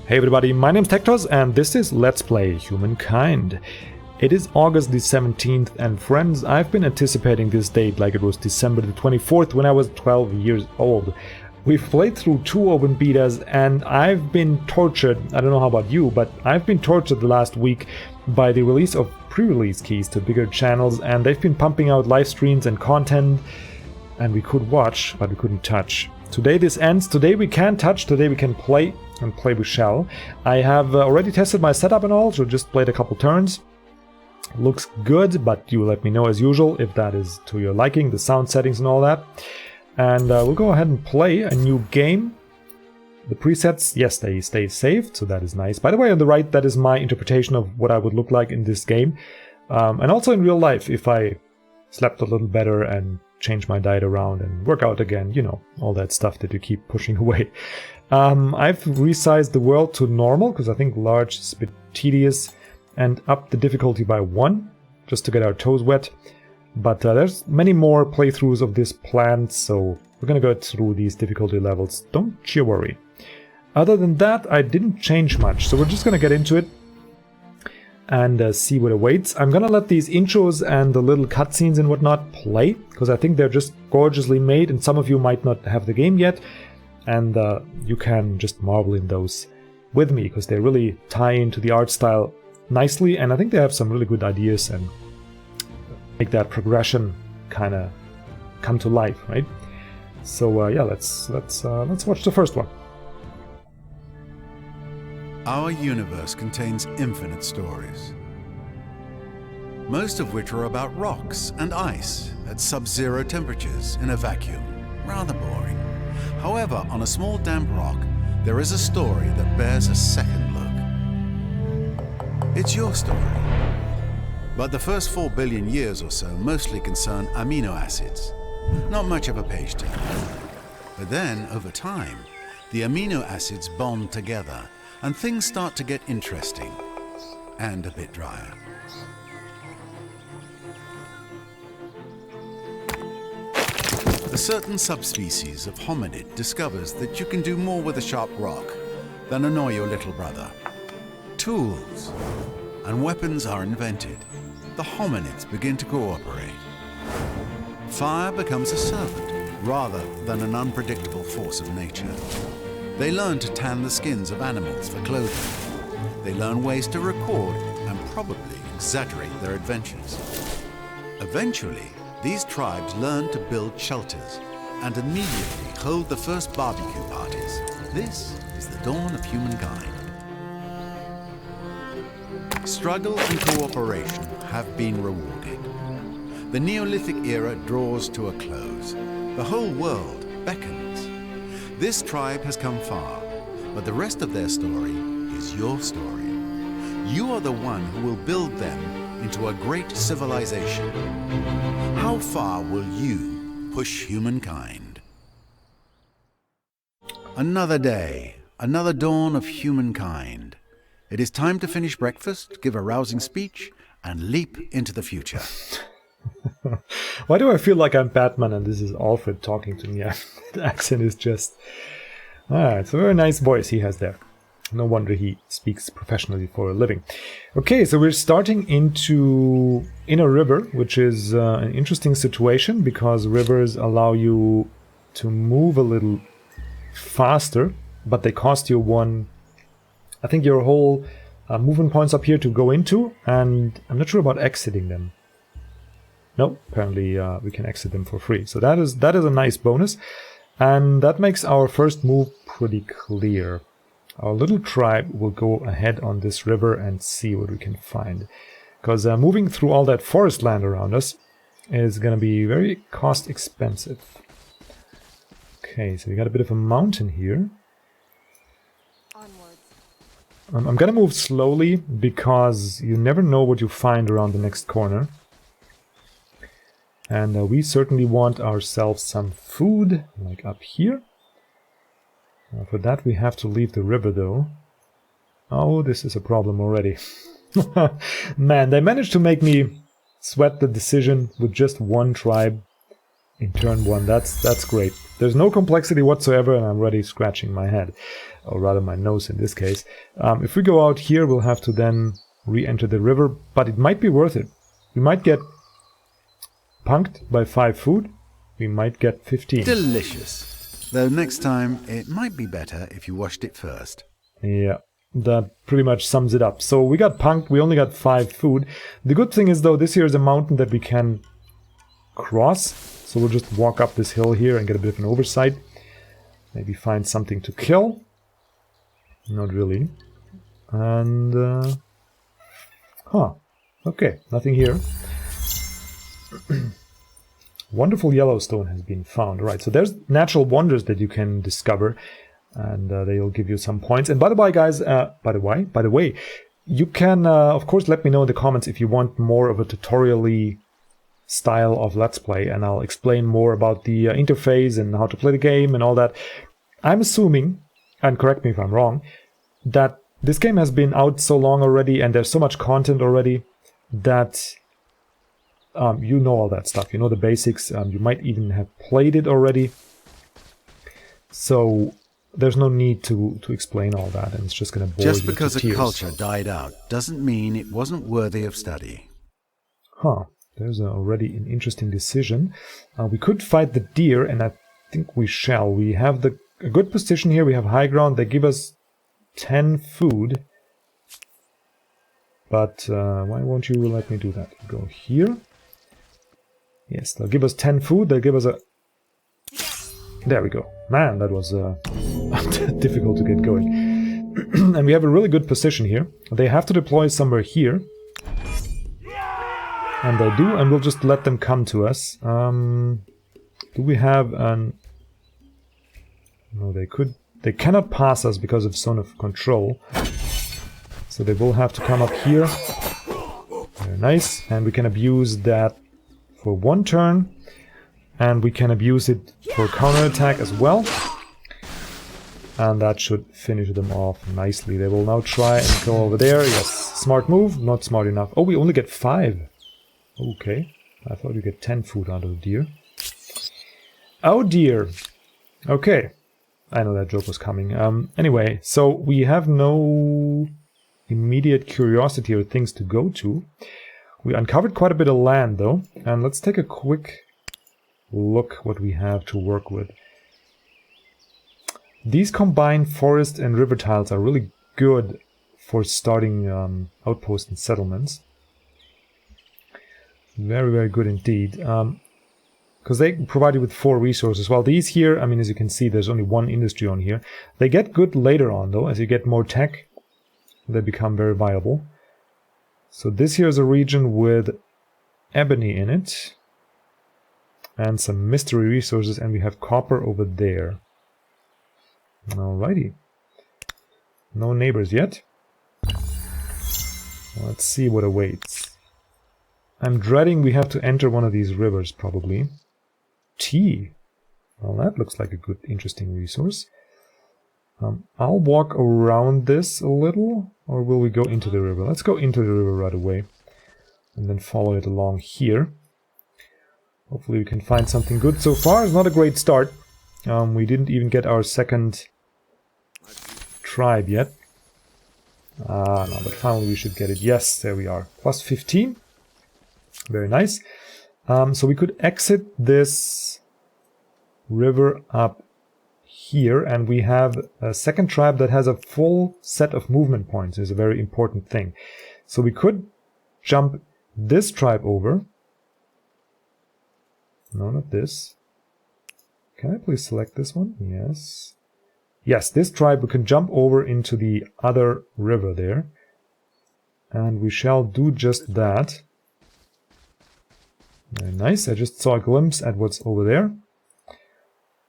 Hey everybody, my name's TecToss and this is Let's Play Humankind. It is August the 17th and friends, I've been anticipating this date like it was December the 24th when I was 12 years old. We've played through 2 open betas and I've been tortured, I don't know how about you, but I've been tortured the last week by the release of pre-release keys to bigger channels, and they've been pumping out live streams and content, and we could watch, but we couldn't touch. Today this ends, today we can touch, today we can play, and play we shall. I have already tested my setup and all, so just played a couple turns. Looks good, but you let me know as usual if that is to your liking, the sound settings and all that. And we'll go ahead and play a new game. The presets, yes, they stay saved, so that is nice. By the way, on the right, that is my interpretation of what I would look like in this game. And also in real life, if I slept a little better and change my diet around and work out again, you know, all that stuff that you keep pushing away. I've resized the world to normal, because I think large is a bit tedious, and upped the difficulty by 1, just to get our toes wet. But there's many more playthroughs of this planned, so we're gonna go through these difficulty levels, don't you worry. Other than that, I didn't change much, so we're just gonna get into it and see what awaits. I'm gonna let these intros and the little cutscenes and whatnot play, because I think they're just gorgeously made, and some of you might not have the game yet, and you can just marvel in those with me, because they really tie into the art style nicely, and I think they have some really good ideas and make that progression kind of come to life, right? So yeah, let's watch the first one. Our universe contains infinite stories, most of which are about rocks and ice at sub-zero temperatures in a vacuum. Rather boring. However, on a small damp rock, there is a story that bears a second look. It's your story. But the first 4 billion years or so mostly concern amino acids. Not much of a page turner. But then, over time, the amino acids bond together, and things start to get interesting, and a bit drier. A certain subspecies of hominid discovers that you can do more with a sharp rock than annoy your little brother. Tools and weapons are invented. The hominids begin to cooperate. Fire becomes a servant rather than an unpredictable force of nature. They learn to tan the skins of animals for clothing. They learn ways to record and probably exaggerate their adventures. Eventually, these tribes learn to build shelters and immediately hold the first barbecue parties. This is the dawn of humankind. Struggle and cooperation have been rewarded. The Neolithic era draws to a close. The whole world beckons. This tribe has come far, but the rest of their story is your story. You are the one who will build them into a great civilization. How far will you push humankind? Another day, another dawn of humankind. It is time to finish breakfast, give a rousing speech, and leap into the future. Why do I feel like I'm Batman and this is Alfred talking to me? The accent is just... it's a very nice voice he has there. No wonder he speaks professionally for a living. Okay, so we're starting in a river, which is an interesting situation because rivers allow you to move a little faster, but they cost you one... I think your whole movement points up here to go into, and I'm not sure about exiting them. No, apparently we can exit them for free. So that is a nice bonus, and that makes our first move pretty clear. Our little tribe will go ahead on this river and see what we can find, because moving through all that forest land around us is going to be very cost expensive. Okay, so we got a bit of a mountain here. I'm gonna move slowly because you never know what you find around the next corner. And we certainly want ourselves some food, like up here. For that we have to leave the river though. Oh, this is a problem already. Man, they managed to make me sweat the decision with just one tribe in turn 1. That's great. There's no complexity whatsoever and I'm already scratching my head. or rather my nose in this case. If we go out here, we'll have to then re-enter the river, but it might be worth it. We might get punked by 5 food. We might get 15. Delicious. Though next time, it might be better if you washed it first. Yeah, that pretty much sums it up. So we got punked, we only got 5 food. The good thing is, though, this here is a mountain that we can cross. So we'll just walk up this hill here and get a bit of an oversight. Maybe find something to kill. Not really. And... okay, nothing here. Wonderful Yellowstone has been found. Right, so there's natural wonders that you can discover, and they'll give you some points. And by the way, guys, by the way, you can, of course, let me know in the comments if you want more of a tutorial-y style of Let's Play, and I'll explain more about the interface and how to play the game and all that. I'm assuming, and correct me if I'm wrong, that this game has been out so long already and there's so much content already that you know all that stuff. You know the basics. You might even have played it already. So there's no need to explain all that, and it's just going to bore you to tears. Just because a culture died out doesn't mean it wasn't worthy of study. There's already an interesting decision. We could fight the deer, and I think we shall. We have a good position here. We have high ground. They give us 10 food. But why won't you let me do that? Go here. Yes, they'll give us 10 food. They'll give us a... There we go. Man, that was difficult to get going. And we have a really good position here. They have to deploy somewhere here. And they do, and we'll just let them come to us. Do we have an... No, they cannot pass us because of zone of control. So they will have to come up here. Very nice. And we can abuse that for 1 turn. And we can abuse it for counterattack as well. And that should finish them off nicely. They will now try and go over there. Yes, smart move. Not smart enough. Oh, we only get 5. Okay. I thought you get 10 food out of the deer. Oh dear. Okay. I know that joke was coming. Anyway, so we have no immediate curiosity or things to go to. We uncovered quite a bit of land, though. And let's take a quick look what we have to work with. These combined forest and river tiles are really good for starting outposts and settlements. Very, very good indeed. Because they provide you with 4 resources. While these here, I mean, as you can see, there's only 1 industry on here. They get good later on, though. As you get more tech, they become very viable. So this here is a region with ebony in it. And some mystery resources, and we have copper over there. Alrighty. No neighbors yet. Let's see what awaits. I'm dreading we have to enter one of these rivers, probably. Tea. Well, that looks like a good, interesting resource. I'll walk around this a little, or will we go into the river? Let's go into the river right away, and then follow it along here. Hopefully we can find something good. So far, it's not a great start. We didn't even get our second tribe yet. No, but finally we should get it. Yes, there we are. Plus 15. Very nice. So we could exit this river up here, and we have a second tribe that has a full set of movement points. It's a very important thing. So we could jump this tribe over. No, not this. Can I please select this one? Yes. Yes, this tribe we can jump over into the other river there. And we shall do just that. Very nice. I just saw a glimpse at what's over there.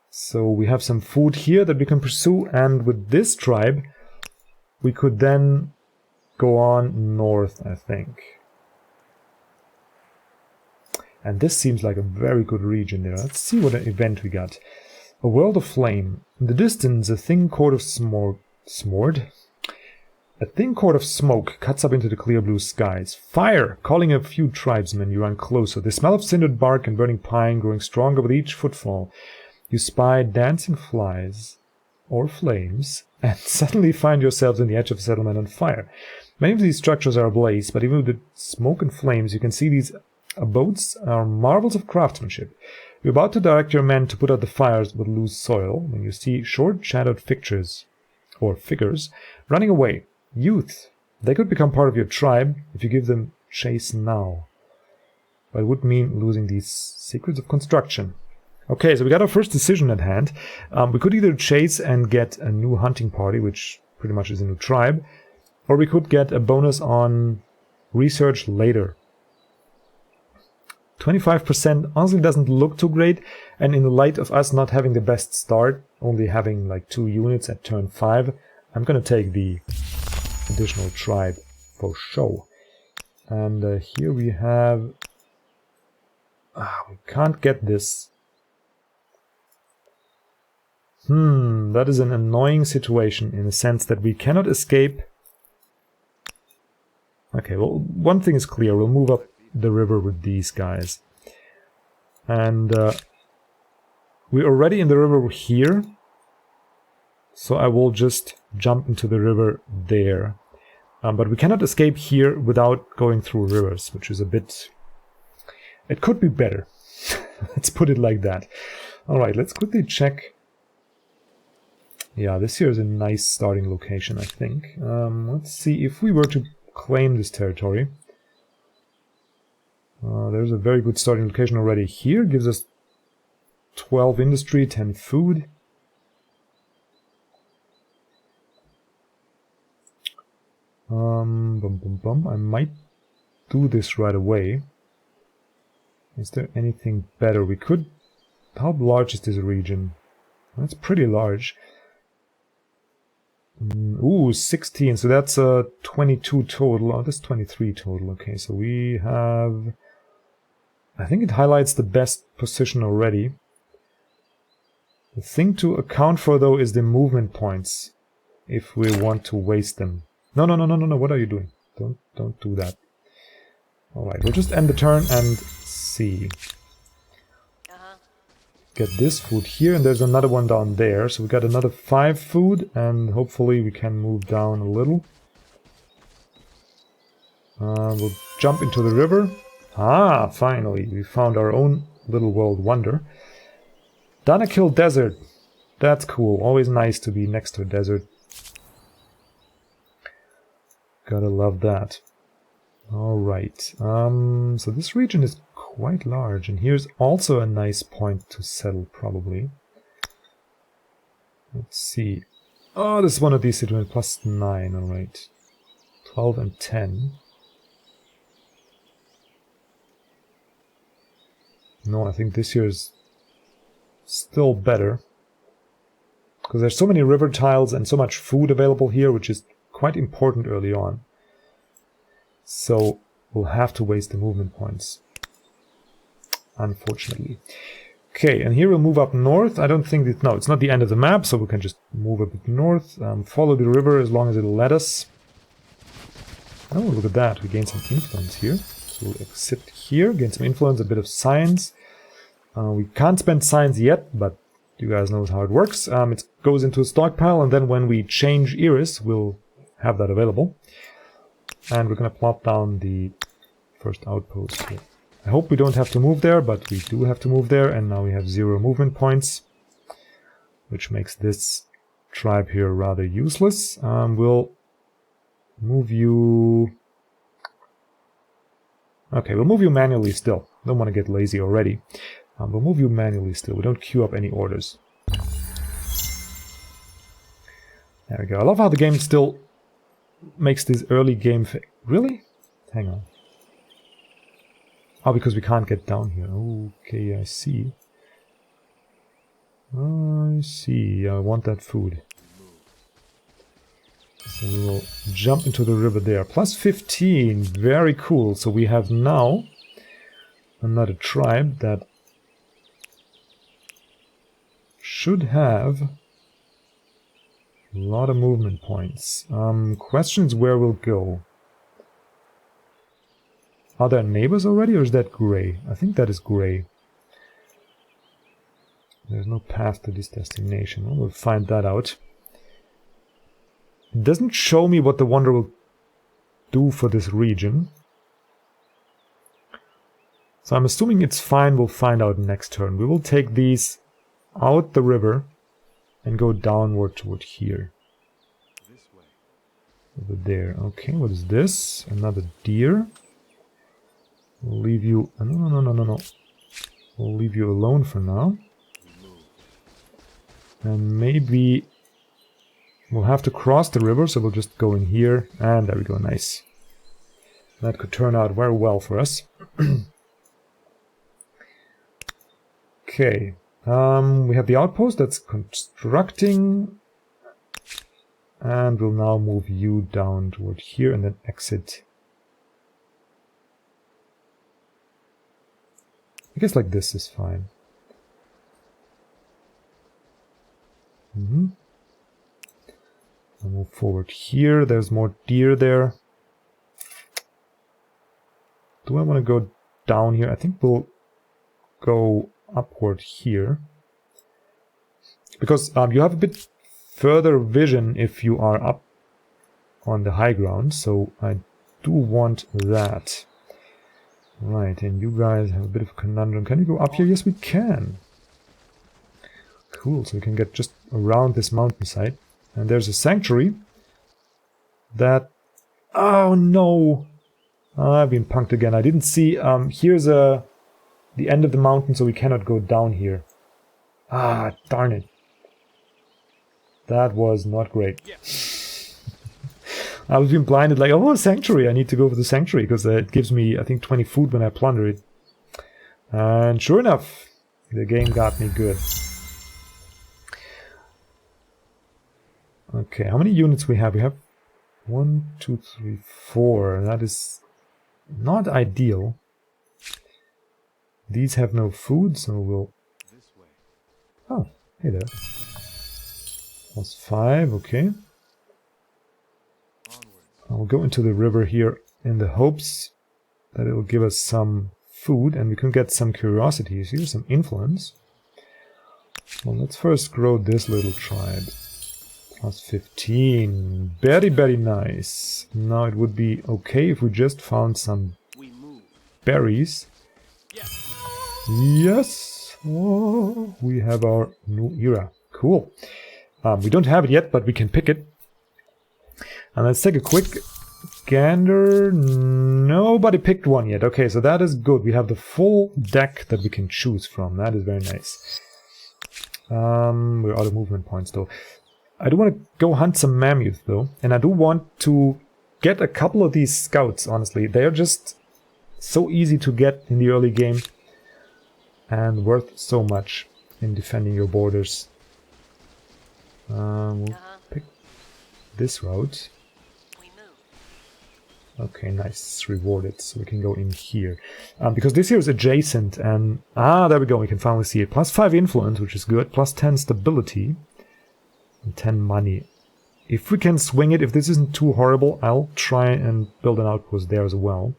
So we have some food here that we can pursue, and with this tribe we could then go on north, I think. And this seems like a very good region there. Let's see what event we got. A world of flame. In the distance, a thin cord of A thin cord of smoke cuts up into the clear blue skies. Fire! Calling a few tribesmen, you run closer. The smell of cindered bark and burning pine growing stronger with each footfall. You spy dancing flies, or flames, and suddenly find yourselves in the edge of a settlement on fire. Many of these structures are ablaze, but even with the smoke and flames, you can see these abodes are marvels of craftsmanship. You're about to direct your men to put out the fires with loose soil when you see short shadowed figures running away. Youth. They could become part of your tribe if you give them chase now. But it would mean losing these secrets of construction. Okay, so we got our first decision at hand. We could either chase and get a new hunting party, which pretty much is a new tribe, or we could get a bonus on research later. 25% honestly doesn't look too great, and in the light of us not having the best start, only having like 2 units at turn 5, I'm gonna take the additional tribe for show. And here we have... we can't get this. That is an annoying situation in the sense that we cannot escape. Okay, well, one thing is clear. We'll move up the river with these guys. And we're already in the river here. So I will just jump into the river there. But we cannot escape here without going through rivers, which is a bit... It could be better. Let's put it like that. Alright, let's quickly check. Yeah, this here is a nice starting location, I think. Let's see if we were to claim this territory. There's a very good starting location already here. Gives us 12 industry, 10 food. I might do this right away. Is there anything better? We could... How large is this region? That's pretty large. Ooh, 16, so that's 22 total. Oh, that's 23 total. Okay, so we have... I think it highlights the best position already. The thing to account for, though, is the movement points, if we want to waste them. No, what are you doing? Don't do that. Alright, we'll just end the turn and see. Get this food here, and there's another one down there. So we got another 5 food, and hopefully we can move down a little. We'll jump into the river. Ah, finally, we found our own little world wonder. Danakil Desert. That's cool. Always nice to be next to a desert. Gotta love that. Alright, so this region is quite large, and here's also a nice point to settle, probably. Let's see. Oh, this is one of these settlements, plus 9, alright. 12 and 10. No, I think this here is still better. Because there's so many river tiles and so much food available here, which is quite important early on. So we'll have to waste the movement points, unfortunately. Okay, and here we'll move up north. I don't think that... No, it's not the end of the map, so we can just move a bit north. Follow the river as long as it'll let us. Oh, look at that. We gain some influence here. So we'll exit here, gain some influence, a bit of science. We can't spend science yet, but you guys know how it works. It goes into a stockpile, and then when we change Iris, we'll have that available. And we're going to plop down the first outpost here. I hope we don't have to move there, but we do have to move there, and now we have 0 movement points, which makes this tribe here rather useless. We'll move you... Okay, we'll move you manually still. Don't want to get lazy already. We'll move you manually still. We don't queue up any orders. There we go. I love how the game still makes this early game... Really? Hang on. Oh, because we can't get down here. Okay, I see. I see. I want that food. So we will jump into the river there. Plus 15. Very cool. So we have now another tribe that should have a lot of movement points. Question is where we'll go. Are there neighbors already, or is that grey? I think that is grey. There's no path to this destination. Well, we'll find that out. It doesn't show me what the wonder will do for this region. So I'm assuming it's fine, we'll find out next turn. We will take these out the river and go downward toward here. This way. Over there. Okay, what is this? Another deer. We'll leave you... No. We'll leave you alone for now. And maybe we'll have to cross the river, so we'll just go in here. And there we go, nice. That could turn out very well for us. Okay. We have the outpost that's constructing. And we'll now move you down toward here and then exit. I guess like this is fine. I'll move forward here. There's more deer there. Do I want to go down here? I think we'll go upward here. Because you have a bit further vision if you are up on the high ground. So I do want that. Right, and you guys have a bit of a conundrum. Can we go up here? Yes, we can. Cool, so we can get just around this mountainside. And there's a sanctuary that... Oh, no! I've been punked again. I didn't see... here's the end of the mountain, so we cannot go down here. Ah, darn it. That was not great. Yeah. I was being blinded like, oh, a sanctuary. I need to go for the sanctuary because it gives me, I think, 20 food when I plunder it. And sure enough, the game got me good. Okay, how many units we have? We have 1, 2, 3, 4. That is not ideal. These have no food, so we'll... Oh, hey there. +5, okay. I'll go into the river here in the hopes that it will give us some food and we can get some curiosities here, some influence. Well, let's first grow this little tribe. +15. Very, very nice. Now it would be okay if we just found some berries. Yes! Oh, we have our new era. Cool. We don't have it yet, but we can pick it. And let's take a quick gander. Nobody picked one yet. Okay, so that is good. We have the full deck that we can choose from. That is very nice. We're out of movement points though. I do want to go hunt some mammoth though. And I do want to get a couple of these scouts, honestly. They are just so easy to get in the early game. And worth so much in defending your borders. We'll pick this route. Okay, nice. It's rewarded, so we can go in here. Because this here is adjacent, and... Ah, there we go, we can finally see it. +5 influence, which is good. +10 stability. And 10 money. If we can swing it, if this isn't too horrible, I'll try and build an outpost there as well.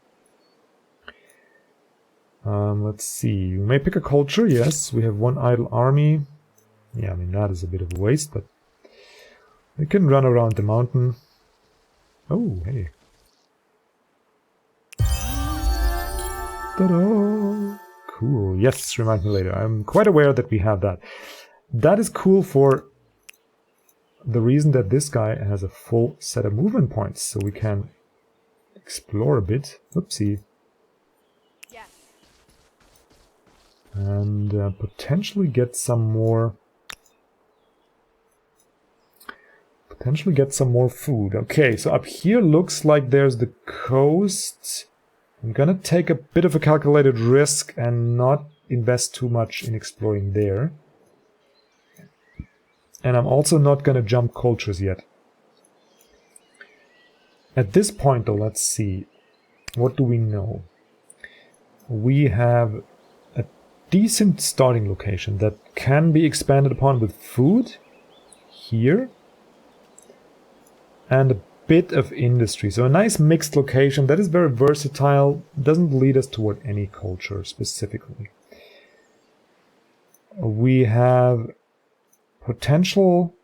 Let's see. We may pick a culture, yes. We have 1 idle army. Yeah, I mean, that is a bit of a waste, but... We can run around the mountain. Oh, hey. Ta-da! Cool. Yes, remind me later. I'm quite aware that we have that. That is cool for the reason that this guy has a full set of movement points, so we can explore a bit. Oopsie. Yes. And potentially get some more... Potentially get some more food. Okay, so up here looks like there's the coast. I'm gonna take a bit of a calculated risk and not invest too much in exploring there. And I'm also not gonna jump cultures yet. At this point though, let's see. What do we know? We have a decent starting location that can be expanded upon with food. Here. And a bit of industry. So a nice mixed location that is very versatile, doesn't lead us toward any culture specifically. We have potential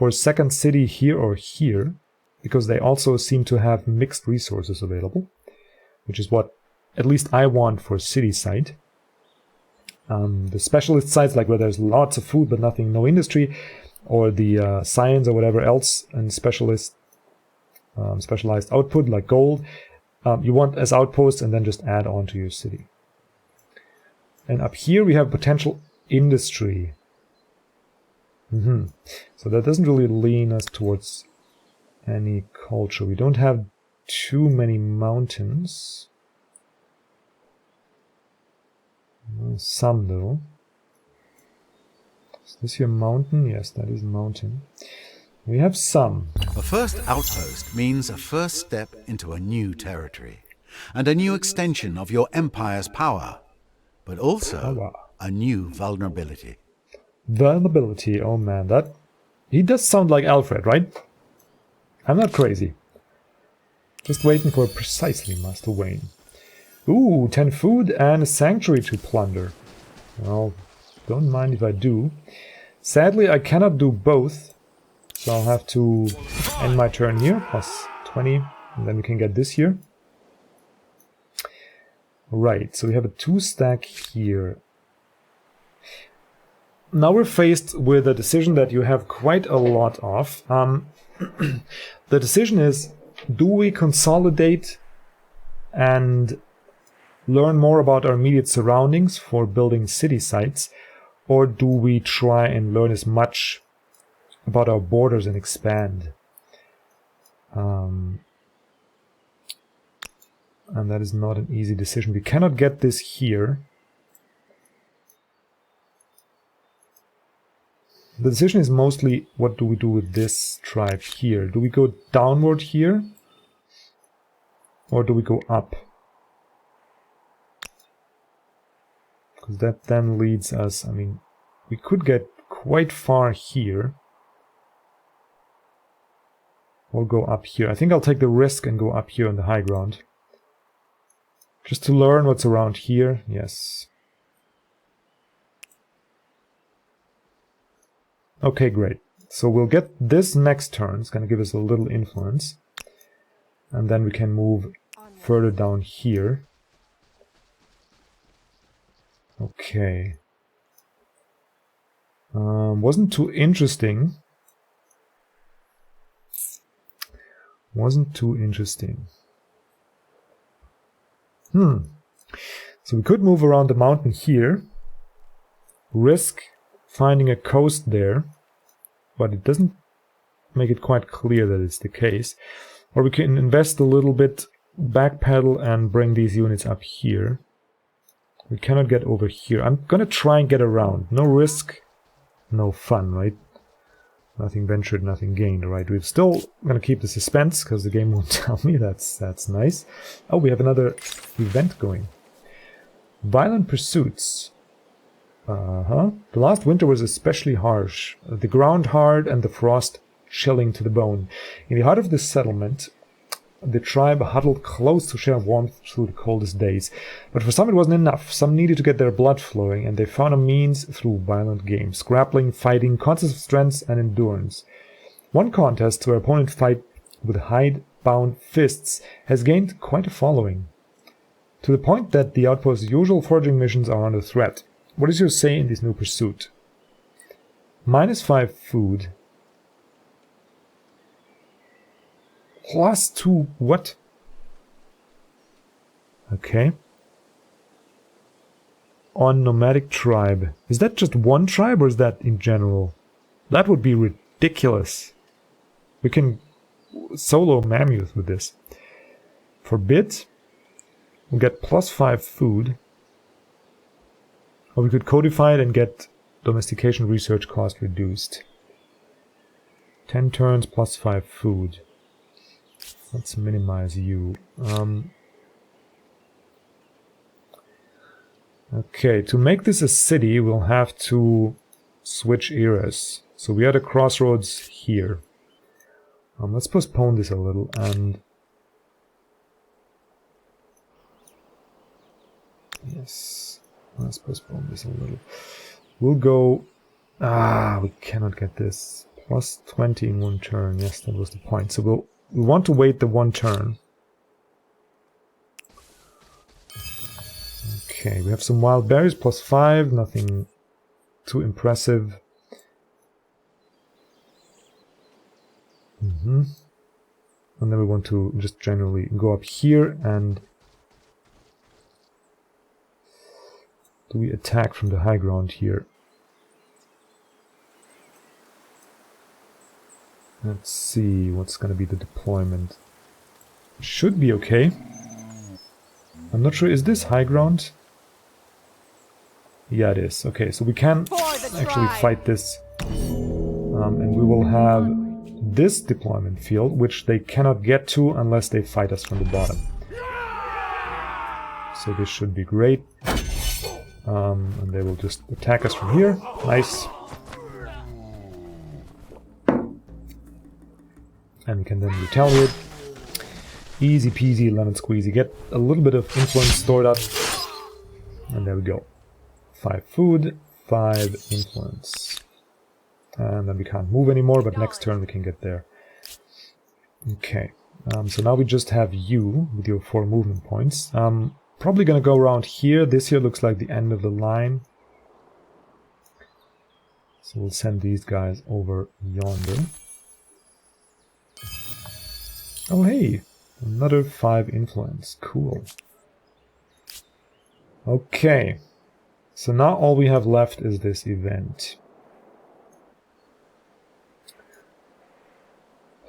for a second city here or here, because they also seem to have mixed resources available, which is what at least I want for a city site. The specialist sites, like where there's lots of food but nothing, no industry, or the science or whatever else, and specialized output like gold, you want as outposts and then just add on to your city. And up here we have potential industry. So that doesn't really lean us towards any culture. We don't have too many mountains. Some though. Is this your mountain? Yes, that is a mountain. We have some. A first outpost means a first step into a new territory and a new extension of your empire's power, but also a new vulnerability. Vulnerability, oh man, that... He does sound like Alfred, right? I'm not crazy. Just waiting for precisely Master Wayne. Ooh, 10 food and a sanctuary to plunder. Well, don't mind if I do. Sadly, I cannot do both, so I'll have to end my turn here, plus 20, and then we can get this here. Right, so we have a 2-stack here. Now we're faced with a decision that you have quite a lot of. The decision is, do we consolidate and learn more about our immediate surroundings for building city sites, or do we try and learn as much about our borders and expand? And that is not an easy decision. We cannot get this here. The decision is mostly, what do we do with this tribe here? Do we go downward here? Or do we go up? Because that then leads us, I mean, we could get quite far here. Or go up here. I think I'll take the risk and go up here on the high ground. Just to learn what's around here, yes. Okay, great. So we'll get this next turn. It's going to give us a little influence. And then we can move further down here. Okay. Wasn't too interesting. Wasn't too interesting. So we could move around the mountain here. Risk finding a coast there. But it doesn't make it quite clear that it's the case. Or we can invest a little bit, backpedal, and bring these units up here. We cannot get over here. I'm gonna try and get around. No risk, no fun, right? Nothing ventured, nothing gained, right? We're still gonna keep the suspense, because the game won't tell me. That's nice. Oh, we have another event going. Violent pursuits. The last winter was especially harsh. The ground hard and the frost chilling to the bone. In the heart of this settlement, the tribe huddled close to share warmth through the coldest days. But for some it wasn't enough. Some needed to get their blood flowing, and they found a means through violent games. Grappling, fighting, contests of strength and endurance. One contest where opponents fight with hide-bound fists has gained quite a following. To the point that the outpost's usual foraging missions are under threat. What is your say in this new pursuit? -5 food. +2 what? Okay. On nomadic tribe. Is that just one tribe or is that in general? That would be ridiculous. We can solo mammoth with this. Forbid. We'll get +5 food. Or we could codify it and get domestication research cost reduced. 10 turns +5 food. Let's minimize you. Okay, to make this a city, we'll have to switch eras. So we are at a crossroads here. Let's postpone this a little and... Yes, let's postpone this a little. We'll go... we cannot get this. Plus 20 in one turn. Yes, that was the point. So we want to wait the one turn. Okay, we have some wild berries, plus 5. Nothing too impressive. And then we want to just generally go up here and... Do we attack from the high ground here? Let's see what's going to be the deployment. Should be okay. I'm not sure, is this high ground? Yeah, it is. Okay, so we can actually fight this. And we will have this deployment field, which they cannot get to unless they fight us from the bottom. So this should be great. And they will just attack us from here. Nice. And we can then retaliate. Easy peasy lemon squeezy. Get a little bit of influence stored up. And there we go. 5 food, 5 influence. And then we can't move anymore, but next turn we can get there. Okay. So now we just have you with your 4 movement points. Probably gonna go around here. This here looks like the end of the line. So we'll send these guys over yonder. Oh hey! Another 5 influence. Cool. Okay. So now all we have left is this event.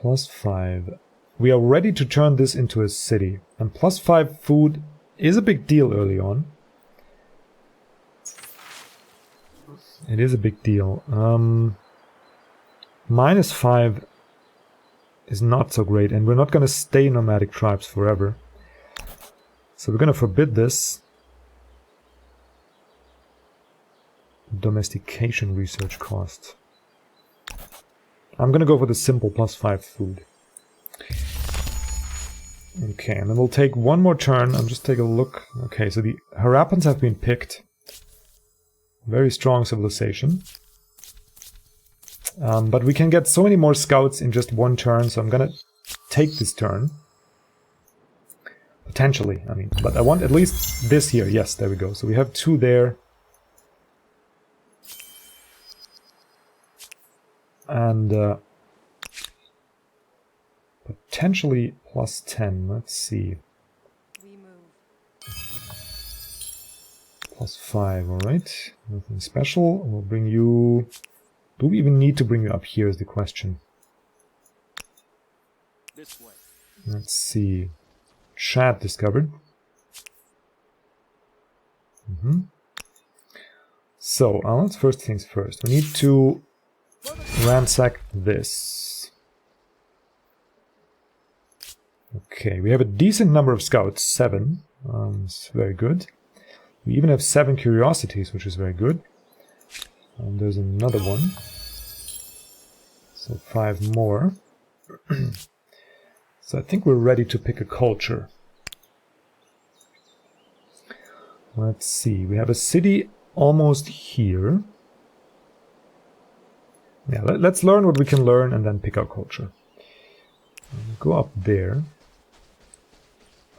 Plus 5. We are ready to turn this into a city. And plus 5 food is a big deal early on. It is a big deal. Minus 5 is not so great, and we're not going to stay nomadic tribes forever. So we're going to forbid this. Domestication research cost. I'm going to go for the simple plus 5 food. Okay, and then we'll take one more turn and just take a look. Okay, so the Harappans have been picked. Very strong civilization. But we can get so many more scouts in just one turn, so I'm gonna take this turn. Potentially, I mean, but I want at least this here. Yes, there we go. So we have 2 there. And potentially plus 10. Let's see. Plus 5, alright. Nothing special. We'll bring you... Do we even need to bring you up here is the question. This way. Let's see. Chat discovered. So, let's first things first. We need to ransack this. Okay, we have a decent number of scouts. 7. It's very good. We even have 7 curiosities, which is very good. And there's another one. So 5 more. So I think we're ready to pick a culture. Let's see. We have a city almost here. Yeah, let's learn what we can learn and then pick our culture. Go up there.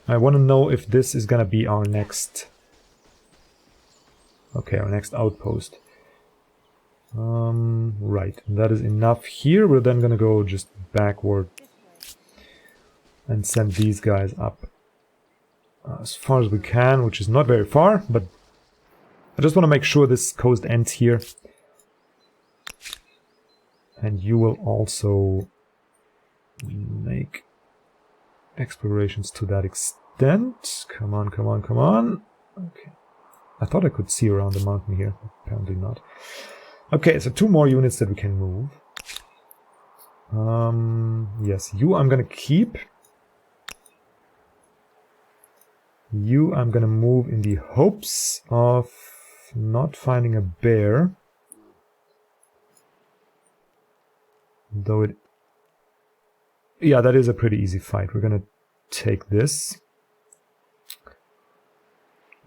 I want to know if this is going to be our next... Okay, our next outpost. Right, that is enough here. We're then gonna go just backward and send these guys up as far as we can, which is not very far, but I just want to make sure this coast ends here. And you will also make explorations to that extent. Come on, come on, come on. Okay. I thought I could see around the mountain here. Apparently not. Okay, so 2 more units that we can move. Yes, you I'm gonna keep. You I'm gonna move in the hopes of not finding a bear. Though it... Yeah, that is a pretty easy fight. We're gonna take this.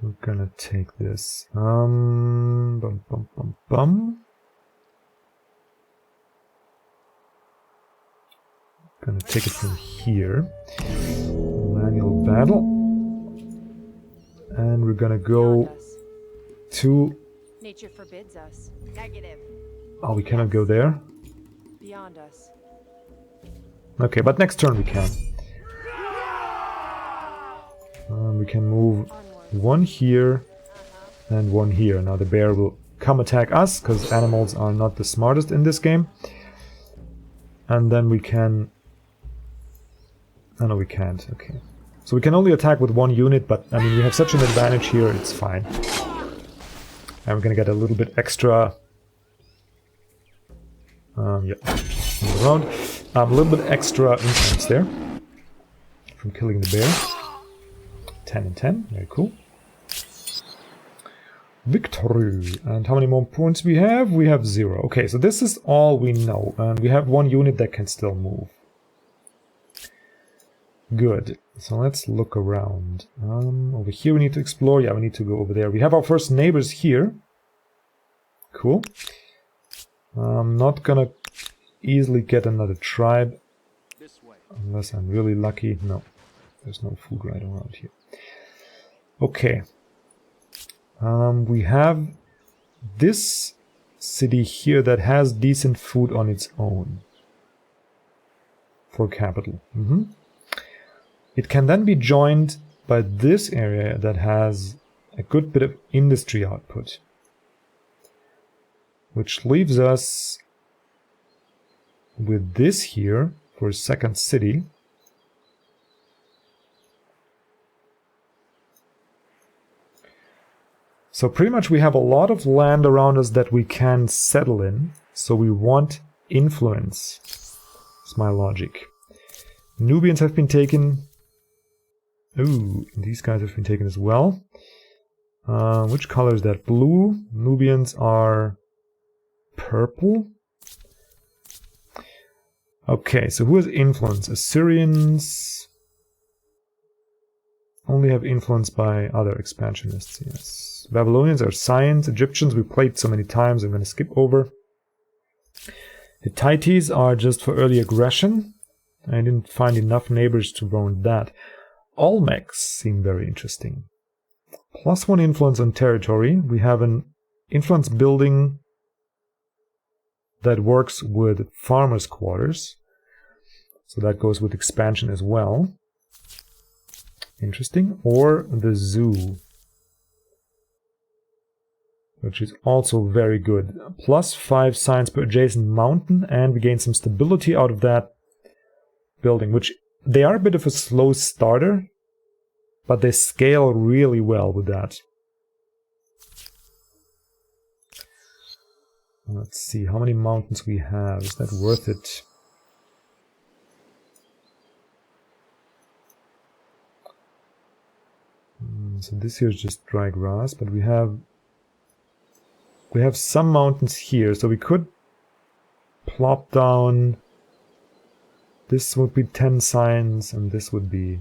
We're gonna take this. Bum, 。Gonna take it from here. Manual battle. And we're gonna go to... Nature forbids us. Negative. Oh, we cannot go there? Beyond us. Okay, but next turn we can. We can move one here and one here. Now the bear will come attack us, because animals are not the smartest in this game. And then we can... Oh no, we can't. Okay. So we can only attack with one unit, but I mean, we have such an advantage here, it's fine. And we're gonna get a little bit extra... yeah, move around. A little bit extra influence there from killing the bear. 10 and 10, very cool. Victory! And how many more points we have? We have 0. Okay, so this is all we know. And we have one unit that can still move. Good. So let's look around. Over here we need to explore. Yeah, we need to go over there. We have our first neighbors here. Cool. I'm not gonna easily get another tribe. Unless I'm really lucky. No, there's no food right around here. Okay. We have this city here that has decent food on its own. For capital. It can then be joined by this area that has a good bit of industry output. Which leaves us with this here for a second city. So pretty much we have a lot of land around us that we can settle in. So we want influence. That's my logic. Nubians have been taken. Ooh, these guys have been taken as well. Which color is that? Blue. Nubians are purple. Okay, so who has influence? Assyrians only have influence by other expansionists, yes. Babylonians are science. Egyptians we played so many times, I'm going to skip over. Hittites are just for early aggression. I didn't find enough neighbors to warrant that. Olmecs seem very interesting. +1 influence on territory. We have an influence building that works with farmers' quarters. So that goes with expansion as well. Interesting. Or the zoo, which is also very good. +5 science per adjacent mountain, and we gain some stability out of that building, which they are a bit of a slow starter, but they scale really well with that. Let's see, how many mountains we have? Is that worth it? So this here is just dry grass, but we have some mountains here, so we could plop down. This would be 10 signs, and this would be...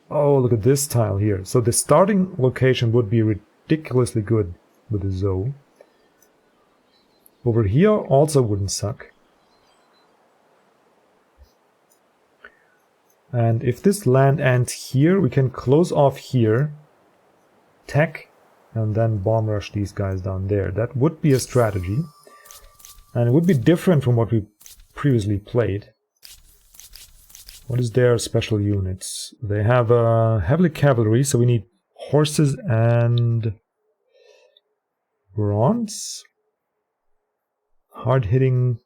Oh, look at this tile here. So the starting location would be ridiculously good with the zoo. Over here also wouldn't suck. And if this land ends here, we can close off here, tech, and then bomb rush these guys down there. That would be a strategy. And it would be different from what we previously played. What is their special units? They have heavily cavalry, so we need horses and bronze. Hard-hitting.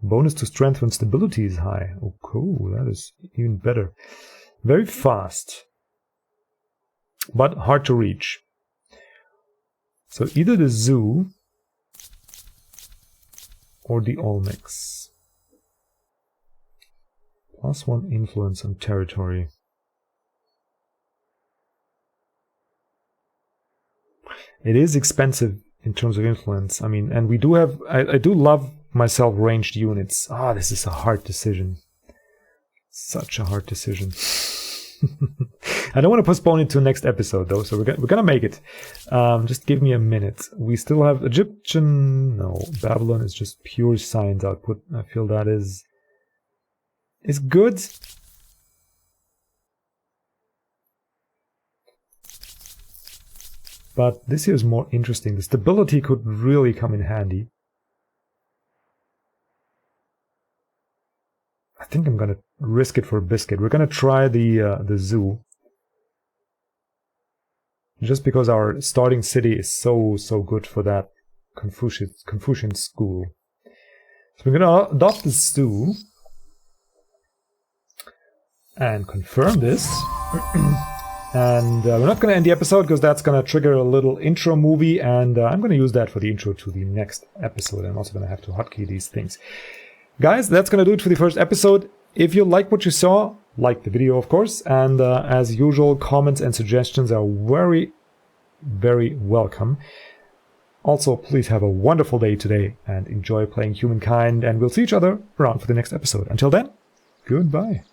Bonus to strength when stability is high. Oh, cool. That is even better. Very fast, but hard to reach. So either the zoo or the Olmecs. +1 influence on territory. It is expensive in terms of influence. I mean, and we do have... I do love myself ranged units. Ah, this is a hard decision. Such a hard decision. I don't want to postpone it to next episode though, so we're gonna make it. Just give me a minute. We still have Egyptian. No, Babylon is just pure science output. I feel that is good. But this here is more interesting. The stability could really come in handy. I think I'm gonna risk it for a biscuit. We're gonna try the zoo. Just because our starting city is so good for that Confucian school. So we're gonna adopt the zoo and confirm this. And we're not gonna end the episode because that's gonna trigger a little intro movie, and I'm gonna use that for the intro to the next episode. I'm also gonna have to hotkey these things. Guys, that's gonna do it for the first episode. If you like what you saw, like the video, of course, and as usual, comments and suggestions are very welcome. Also, please have a wonderful day today and enjoy playing Humankind, and we'll see each other around for the next episode. Until then, goodbye.